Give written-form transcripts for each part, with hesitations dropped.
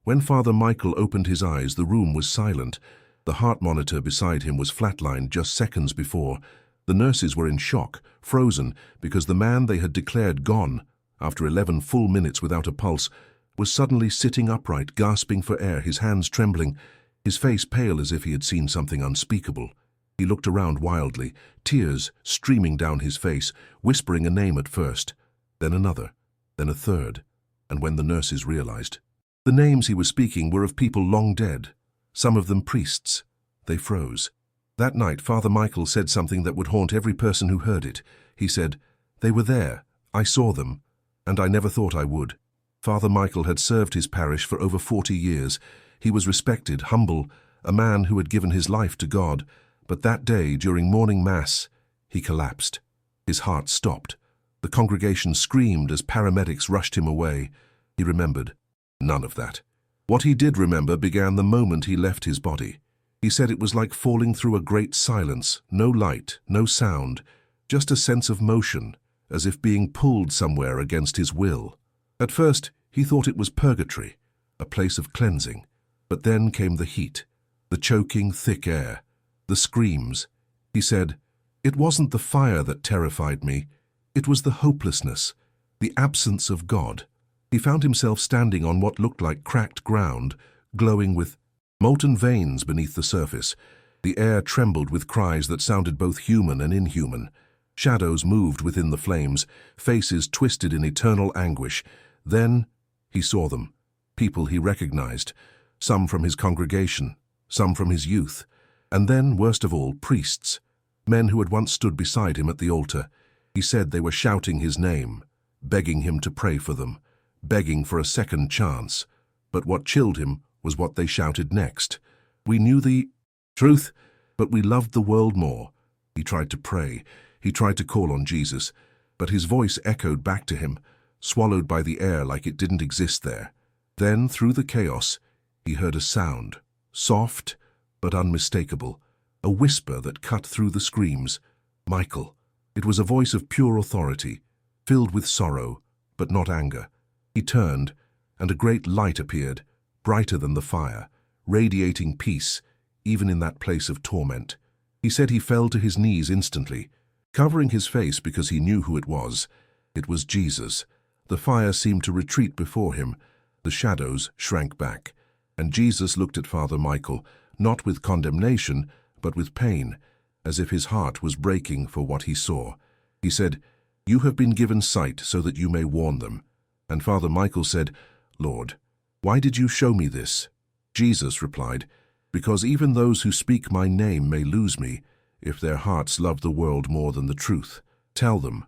When Father Michael opened his eyes, the room was silent. The heart monitor beside him was flatlined just seconds before. The nurses were in shock, frozen, because the man they had declared gone, after 11 full minutes without a pulse, was suddenly sitting upright, gasping for air, his hands trembling, his face pale as if he had seen something unspeakable. He looked around wildly, tears streaming down his face, whispering a name at first, then another, then a third, and when the nurses realized, the names he was speaking were of people long dead, some of them priests. They froze. That night, Father Michael said something that would haunt every person who heard it. He said, "They were there, I saw them, and I never thought I would." Father Michael had served his parish for over 40 years. He was respected, humble, a man who had given his life to God. But that day, during morning mass, he collapsed. His heart stopped. The congregation screamed as paramedics rushed him away. He remembered none of that. What he did remember began the moment he left his body. He said it was like falling through a great silence, no light, no sound, just a sense of motion, as if being pulled somewhere against his will. At first, he thought it was purgatory, a place of cleansing. But then came the heat, the choking, thick air, the screams. He said, "It wasn't the fire that terrified me. It was the hopelessness, the absence of God." He found himself standing on what looked like cracked ground, glowing with molten veins beneath the surface. The air trembled with cries that sounded both human and inhuman. Shadows moved within the flames, faces twisted in eternal anguish. Then he saw them, people he recognized, some from his congregation, some from his youth, and then, worst of all, priests, men who had once stood beside him at the altar. He said they were shouting his name, begging him to pray for them, begging for a second chance. But what chilled him was what they shouted next. "We knew the truth, but we loved the world more." He tried to pray. He tried to call on Jesus, but his voice echoed back to him, swallowed by the air like it didn't exist there. Then, through the chaos, he heard a sound, soft but unmistakable, a whisper that cut through the screams. "Michael." It was a voice of pure authority, filled with sorrow, but not anger. He turned, and a great light appeared, brighter than the fire, radiating peace, even in that place of torment. He said he fell to his knees instantly, covering his face because he knew who it was. It was Jesus. The fire seemed to retreat before him. The shadows shrank back, and Jesus looked at Father Michael, not with condemnation, but with pain, as if his heart was breaking for what he saw. He said, "You have been given sight so that you may warn them." And Father Michael said, "Lord, why did you show me this?" Jesus replied, "Because even those who speak my name may lose me, if their hearts love the world more than the truth. Tell them,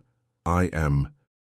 I am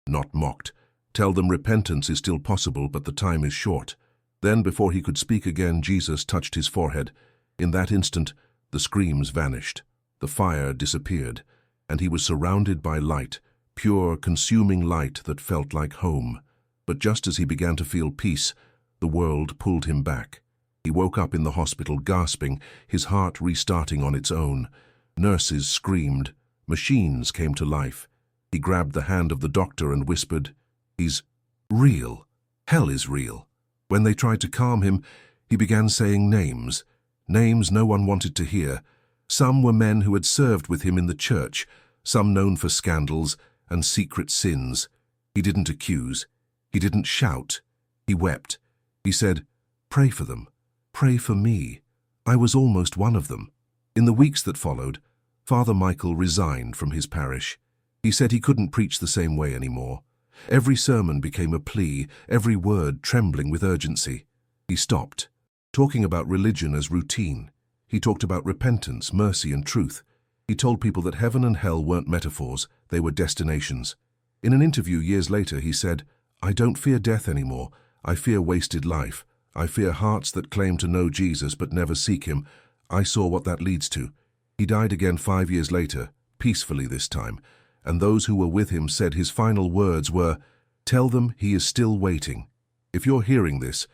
not mocked. Tell them repentance is still possible, but the time is short." Then, before he could speak again, Jesus touched his forehead. In that instant, the screams vanished, the fire disappeared, and he was surrounded by light, pure, consuming light that felt like home. But just as he began to feel peace, the world pulled him back. He woke up in the hospital, gasping, his heart restarting on its own. Nurses screamed. Machines came to life. He grabbed the hand of the doctor and whispered, "He's real. Hell is real." When they tried to calm him, he began saying names no one wanted to hear. Some were men who had served with him in the church, some known for scandals and secret sins. He didn't accuse. He didn't shout. He wept. He said, "Pray for them. Pray for me. I was almost one of them." In the weeks that followed, Father Michael resigned from his parish. He said he couldn't preach the same way anymore. Every sermon became a plea, every word trembling with urgency. He stopped, talking about religion as routine. He talked about repentance, mercy, and truth. He told people that heaven and hell weren't metaphors, they were destinations. In an interview years later, he said, "I don't fear death anymore. I fear wasted life. I fear hearts that claim to know Jesus but never seek him. I saw what that leads to." He died again 5 years later, peacefully this time, and those who were with him said his final words were, "Tell them he is still waiting." If you're hearing this,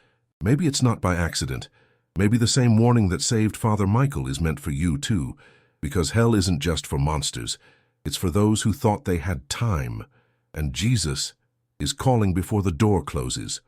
maybe it's not by accident. Maybe the same warning that saved Father Michael is meant for you too, because hell isn't just for monsters. It's for those who thought they had time, and Jesus is calling before the door closes.